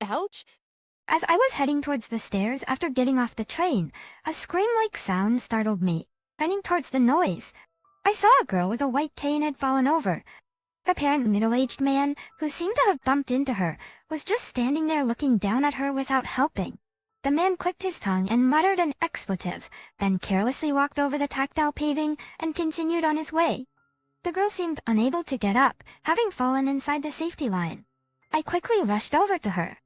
Ouch! As I was heading towards the stairs after getting off the train, a scream-like sound startled me. Running towards the noise, I saw a girl with a white cane had fallen over. The apparent middle-aged man, who seemed to have bumped into her, was just standing there looking down at her without helping. The man clicked his tongue and muttered an expletive, then carelessly walked over the tactile paving and continued on his way. The girl seemed unable to get up, having fallen inside the safety line. I quickly rushed over to her.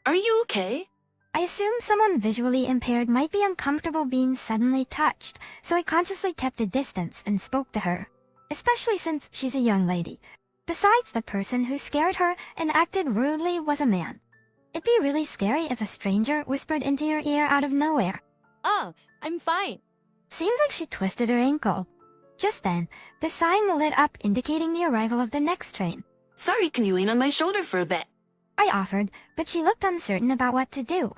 Are you okay? I assumed someone visually impaired might be uncomfortable being suddenly touched, so I consciously kept a distance and spoke to her. Especially since she's a young lady. Besides, the person who scared her and acted rudely was a man. It'd be really scary if a stranger whispered into your ear out of nowhere. Oh, I'm fine. Seems like she twisted her ankle. Just then, the sign lit up indicating the arrival of the next train. Sorry, can you lean on my shoulder for a bit? I offered, but she looked uncertain about what to do.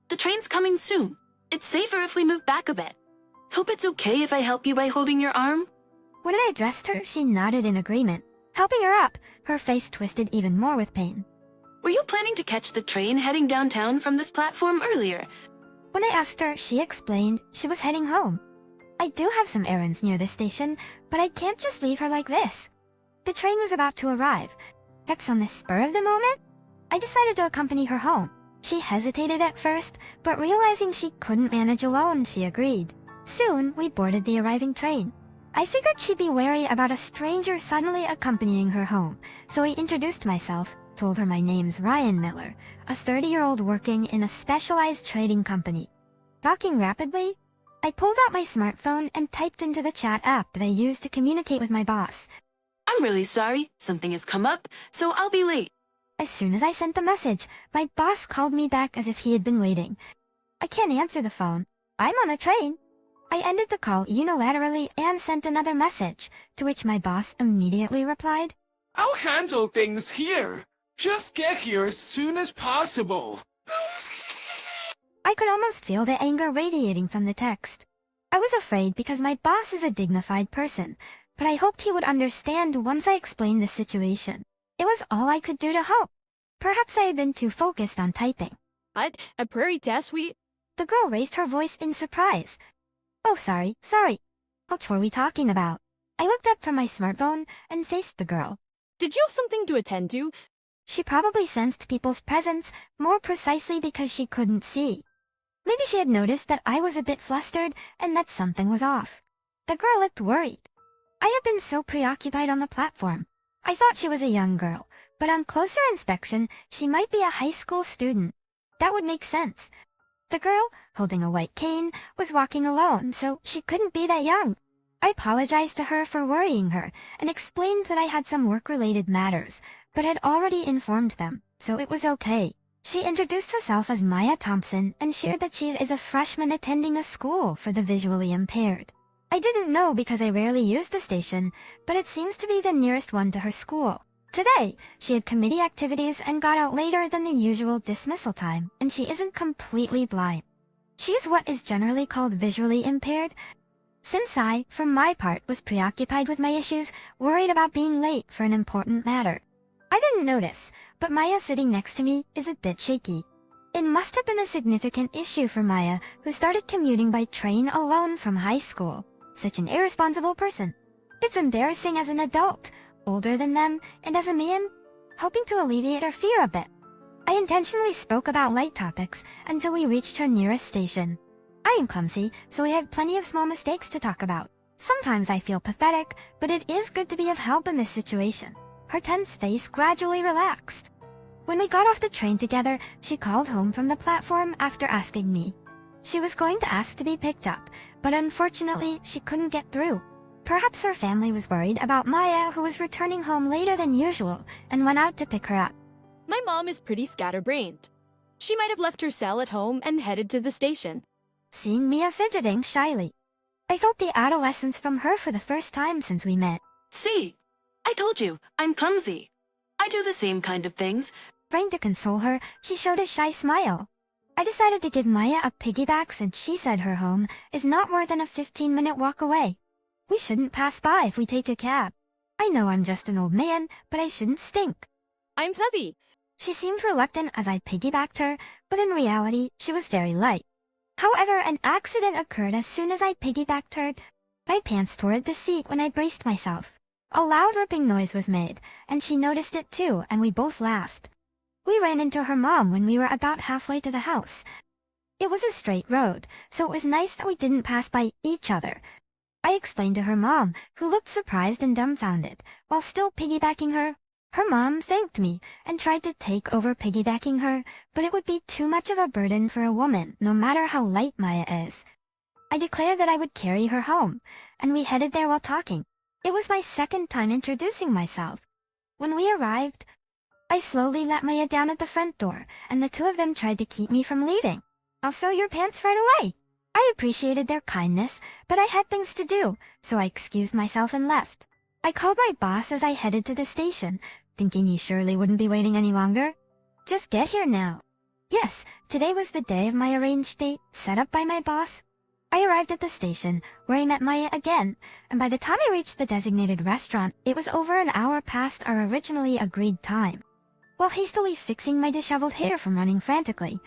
The train's coming soon. It's safer if we move back a bit. Hope it's okay if I help you by holding your arm? When I addressed her, she nodded in agreement. Helping her up, her face twisted even more with pain. Were you planning to catch the train heading downtown from this platform earlier? When I asked her, she explained she was heading home. I do have some errands near this station, but I can't just leave her like this. The train was about to arrive. Next, on the spur of the moment, I decided to accompany her home. She hesitated at first, but realizing she couldn't manage alone, she agreed. Soon, we boarded the arriving train. I figured she'd be wary about a stranger suddenly accompanying her home, so I introduced myself, told her my name's Ryan Miller, a 30-year-old working in a specialized trading company. Talking rapidly, I pulled out my smartphone and typed into the chat app that I used to communicate with my boss. I'm really sorry. Something has come up, so I'll be late. As soon as I sent the message, my boss called me back as if he had been waiting. I can't answer the phone. I'm on a train. I ended the call unilaterally and sent another message, to which my boss immediately replied, I'll handle things here. Just get here as soon as possible. I could almost feel the anger radiating from the text. I was afraid because my boss is a dignified person, but I hoped he would understand once I explained the situation. It was all I could do to hope. Perhaps I had been too focused on typing. What? A prairie test suite? The girl raised her voice in surprise. Oh, sorry. What were we talking about? I looked up from my smartphone and faced the girl. Did you have something to attend to? She probably sensed people's presence, more precisely because she couldn't see. Maybe she had noticed that I was a bit flustered and that something was off. The girl looked worried. I had been so preoccupied on the platform. I thought she was a young girl, but on closer inspection, she might be a high school student. That would make sense. The girl, holding a white cane, was walking alone, so she couldn't be that young. I apologized to her for worrying her and explained that I had some work-related matters, but had already informed them, so it was okay. She introduced herself as Maya Thompson and shared that she is a freshman attending a school for the visually impaired. I didn't know because I rarely used the station, but it seems to be the nearest one to her school. Today, she had committee activities and got out later than the usual dismissal time, and she isn't completely blind. She's what is generally called visually impaired. Since I, for my part, was preoccupied with my issues, worried about being late for an important matter. I didn't notice, but Maya sitting next to me is a bit shaky. It must have been a significant issue for Maya, who started commuting by train alone from high school. Such an irresponsible person. It's embarrassing as an adult, older than them, and as a man, hoping to alleviate her fear a bit. I intentionally spoke about light topics until we reached her nearest station. I am clumsy, so we have plenty of small mistakes to talk about. Sometimes I feel pathetic, but it is good to be of help in this situation. Her tense face gradually relaxed. When we got off the train together, she called home from the platform after asking me. She was going to ask to be picked up, but unfortunately, she couldn't get through. Perhaps her family was worried about Maya, who was returning home later than usual, and went out to pick her up. My mom is pretty scatterbrained. She might have left her cell at home and headed to the station. Seeing Mia fidgeting shyly, I felt the adolescence from her for the first time since we met. See, I told you, I'm clumsy. I do the same kind of things. Trying to console her, she showed a shy smile. I decided to give Maya a piggyback since she said her home is not more than a 15-minute walk away. We shouldn't pass by if we take a cab. I know I'm just an old man, but I shouldn't stink. I'm Sabi. She seemed reluctant as I piggybacked her, but in reality, she was very light. However, an accident occurred as soon as I piggybacked her. My pants tore at the seat when I braced myself. A loud ripping noise was made, and she noticed it too, and we both laughed. We ran into her mom when we were about halfway to the house. It was a straight road, so it was nice that we didn't pass by each other. I explained to her mom, who looked surprised and dumbfounded, while still piggybacking her. Her mom thanked me and tried to take over piggybacking her, but it would be too much of a burden for a woman, no matter how light Maya is. I declared that I would carry her home, and we headed there while talking. It was my second time introducing myself. When we arrived, I slowly let Maya down at the front door, and the two of them tried to keep me from leaving. "I'll sew your pants right away." I appreciated their kindness, but I had things to do, so I excused myself and left. I called my boss as I headed to the station, thinking he surely wouldn't be waiting any longer. "Just get here now." Yes, today was the day of my arranged date, set up by my boss. I arrived at the station, where I met Maya again, and by the time I reached the designated restaurant, it was over an hour past our originally agreed time. While hastily fixing my disheveled hair from running frantically,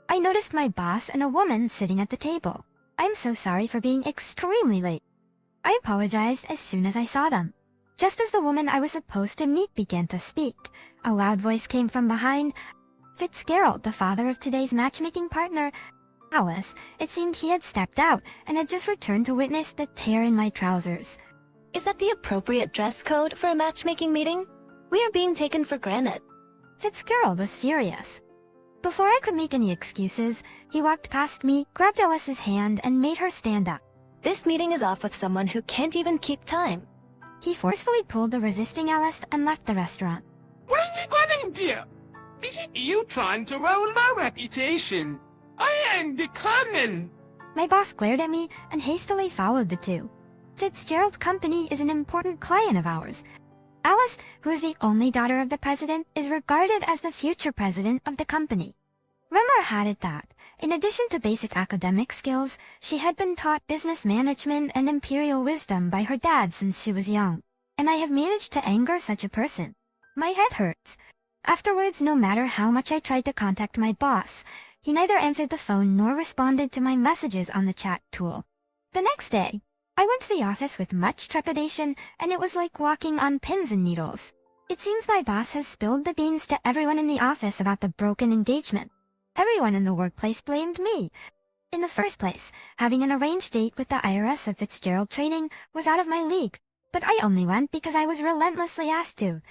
I noticed my boss and a woman sitting at the table. "I'm so sorry for being extremely late." I apologized as soon as I saw them. Just as the woman I was supposed to meet began to speak, a loud voice came from behind. Fitzgerald, the father of today's matchmaking partner, Alice. It seemed he had stepped out and had just returned to witness the tear in my trousers. Is that the appropriate dress code for a matchmaking meeting? We are being taken for granted. Fitzgerald was furious. Before I could make any excuses, he walked past me, grabbed Alice's hand, and made her stand up. This meeting is off with someone who can't even keep time. He forcefully pulled the resisting Alice and left the restaurant. What are you going to do? Is it you trying to ruin my reputation? I ain't declining. My boss glared at me and hastily followed the two. Fitzgerald's company is an important client of ours. Alice, who is the only daughter of the president, is regarded as the future president of the company. Rumor had it that, in addition to basic academic skills, she had been taught business management and imperial wisdom by her dad since she was young. And I have managed to anger such a person. My head hurts. Afterwards, no matter how much I tried to contact my boss, he neither answered the phone nor responded to my messages on the chat tool. The next day, I went to the office with much trepidation, and it was like walking on pins and needles. It seems my boss has spilled the beans to everyone in the office about the broken engagement. Everyone in the workplace blamed me. In the first place, having an arranged date with the IRS of Fitzgerald Trading was out of my league, but I only went because I was relentlessly asked to.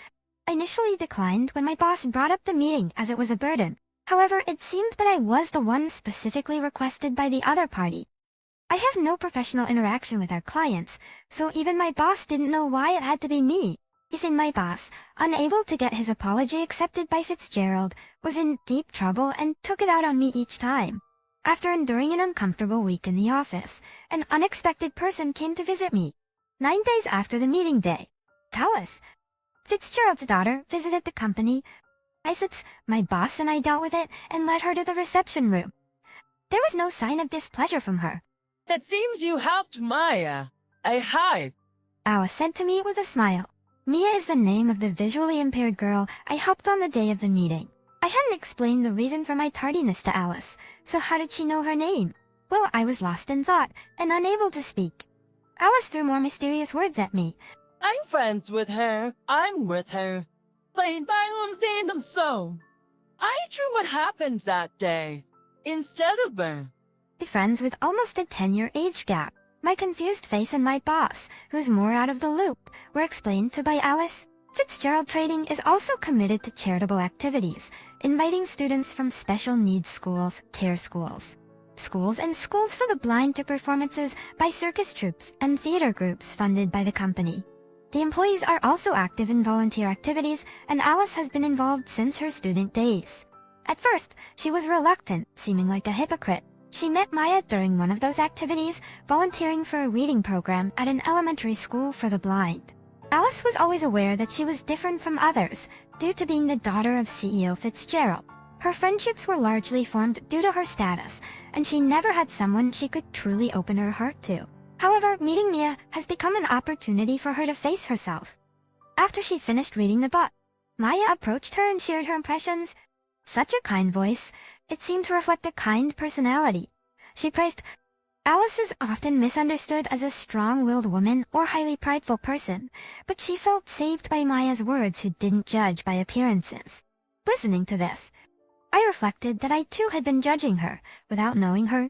I initially declined when my boss brought up the meeting as it was a burden. However, it seemed that I was the one specifically requested by the other party. I have no professional interaction with our clients, so even my boss didn't know why it had to be me. You see, my boss, unable to get his apology accepted by Fitzgerald, was in deep trouble and took it out on me each time. After enduring an uncomfortable week in the office, an unexpected person came to visit me. 9 days after the meeting day, Alice, Fitzgerald's daughter, visited the company. My boss and I dealt with it and led her to the reception room. There was no sign of displeasure from her. "It seems you helped Maya. Hi. Alice said to me with a smile. Mia is the name of the visually impaired girl I helped on the day of the meeting. I hadn't explained the reason for my tardiness to Alice, so how did she know her name? Well, I was lost in thought and unable to speak. Alice threw more mysterious words at me. I'm friends with her. I'm with her. Played by them so. I knew what happened that day. Instead of her. Friends with almost a 10-year age gap. My confused face and my boss, who's more out of the loop, were explained to by Alice. Fitzgerald Trading is also committed to charitable activities, inviting students from special needs schools, care schools, and schools for the blind to performances by circus troupes and theater groups funded by the company. The employees are also active in volunteer activities, and Alice has been involved since her student days. At first, she was reluctant, seeming like a hypocrite. She met Maya during one of those activities, volunteering for a reading program at an elementary school for the blind. Alice was always aware that she was different from others, due to being the daughter of CEO Fitzgerald. Her friendships were largely formed due to her status, and she never had someone she could truly open her heart to. However, meeting Mia has become an opportunity for her to face herself. After she finished reading the book, Maya approached her and shared her impressions. Such a kind voice. It seemed to reflect a kind personality. She praised Alice is often misunderstood as a strong-willed woman or highly prideful person, but she felt saved by Maya's words who didn't judge by appearances. Listening to this, I reflected that I too had been judging her without knowing her.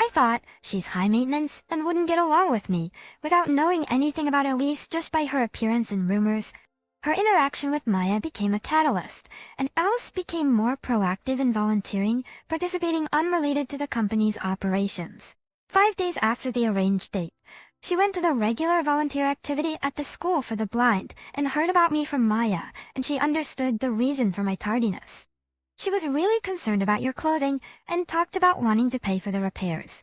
I thought she's high maintenance and wouldn't get along with me without knowing anything about Elise just by her appearance and rumors. Her interaction with Maya became a catalyst, and Alice became more proactive in volunteering, participating unrelated to the company's operations. 5 days after the arranged date, she went to the regular volunteer activity at the school for the blind and heard about me from Maya, and she understood the reason for my tardiness. She was really concerned about your clothing and talked about wanting to pay for the repairs.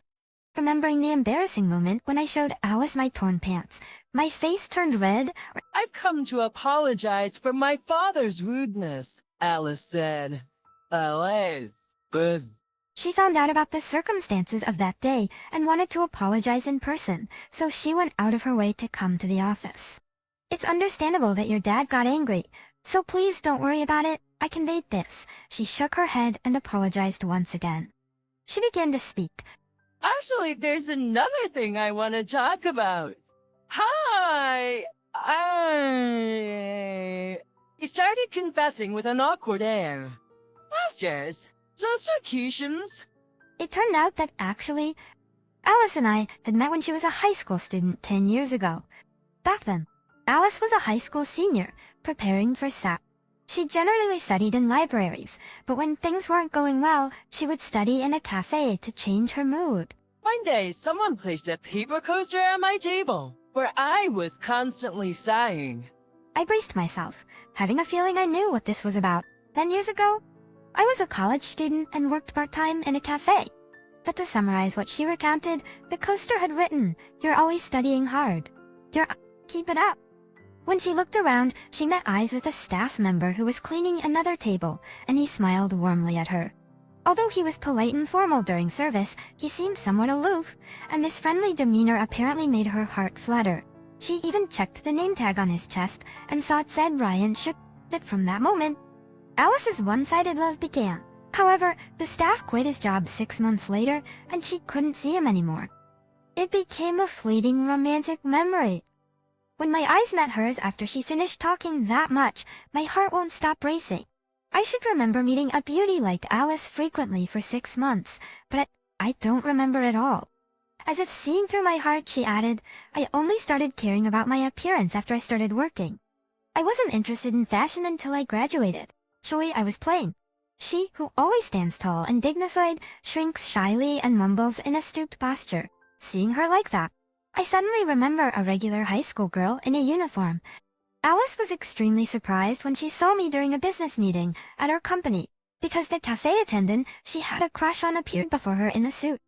Remembering the embarrassing moment when I showed Alice my torn pants, my face turned red. I've come to apologize for my father's rudeness, Alice said. Alice, buzz. She found out about the circumstances of that day and wanted to apologize in person, so she went out of her way to come to the office. It's understandable that your dad got angry, so please don't worry about it. I conveyed this. She shook her head and apologized once again. She began to speak. Actually, there's another thing I want to talk about. Hi! He started confessing with an awkward air. Masters, just accustions. It turned out that actually, Alice and I had met when she was a high school student 10 years ago. Back then, Alice was a high school senior, preparing for SAP. She generally studied in libraries, but when things weren't going well, she would study in a cafe to change her mood. One day, someone placed a paper coaster on my table, where I was constantly sighing. I braced myself, having a feeling I knew what this was about. 10 years ago, I was a college student and worked part-time in a cafe. But to summarize what she recounted, the coaster had written, "You're always studying hard. Keep it up." When she looked around, she met eyes with a staff member who was cleaning another table, and he smiled warmly at her. Although he was polite and formal during service, he seemed somewhat aloof, and this friendly demeanor apparently made her heart flutter. She even checked the name tag on his chest and saw it said Ryan. From that moment, Alice's one-sided love began. However, the staff quit his job 6 months later, and she couldn't see him anymore. It became a fleeting romantic memory. When my eyes met hers after she finished talking that much, my heart won't stop racing. I should remember meeting a beauty like Alice frequently for 6 months, but I don't remember at all. As if seeing through my heart, she added, "I only started caring about my appearance after I started working. I wasn't interested in fashion until I graduated. I was plain." She, who always stands tall and dignified, shrinks shyly and mumbles in a stooped posture. Seeing her like that, I suddenly remember a regular high school girl in a uniform. Alice was extremely surprised when she saw me during a business meeting at our company, because the cafe attendant she had a crush on appeared before her in a suit.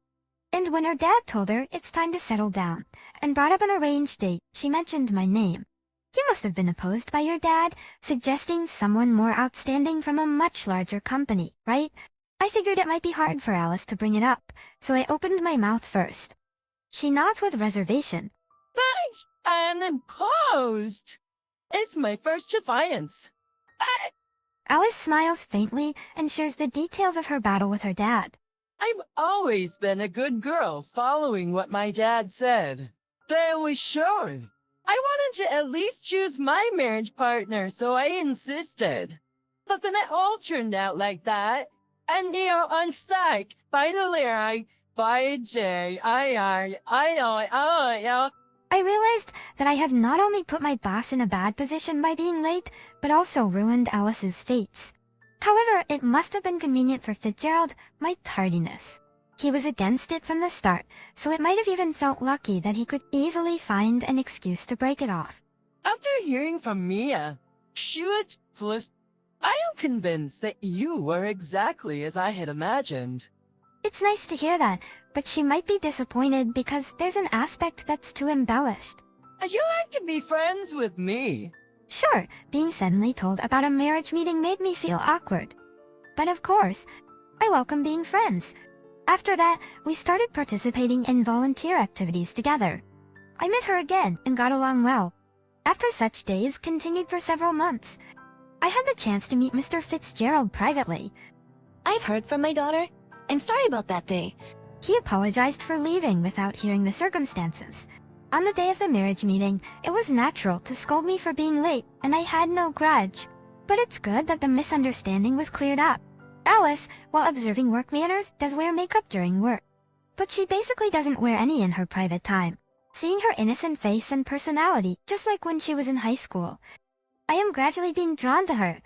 And when her dad told her it's time to settle down, and brought up an arranged date, she mentioned my name. "You must have been opposed by your dad, suggesting someone more outstanding from a much larger company, right?" I figured it might be hard for Alice to bring it up, so I opened my mouth first. She nods with reservation. Thanks, I'm imposed. It's my first defiance. Alice smiles faintly and shares the details of her battle with her dad. I've always been a good girl, following what my dad said. That was sure. I wanted to at least choose my marriage partner, so I insisted. But then it all turned out like that. And you're on psych. I realized that I have not only put my boss in a bad position by being late, but also ruined Alice's fates. However, it must have been convenient for Fitzgerald, my tardiness. He was against it from the start, so it might have even felt lucky that he could easily find an excuse to break it off. After hearing from Mia, I am convinced that you were exactly as I had imagined. It's nice to hear that, but she might be disappointed because there's an aspect that's too embellished. Would you like to be friends with me? Sure, being suddenly told about a marriage meeting made me feel awkward. But of course, I welcome being friends. After that, we started participating in volunteer activities together. I met her again and got along well. After such days continued for several months, I had the chance to meet Mr. Fitzgerald privately. I've heard from my daughter. I'm sorry about that day. He apologized for leaving without hearing the circumstances. On the day of the marriage meeting, it was natural to scold me for being late, and I had no grudge. But it's good that the misunderstanding was cleared up. Alice, while observing work manners, does wear makeup during work. But she basically doesn't wear any in her private time. Seeing her innocent face and personality, just like when she was in high school, I am gradually being drawn to her,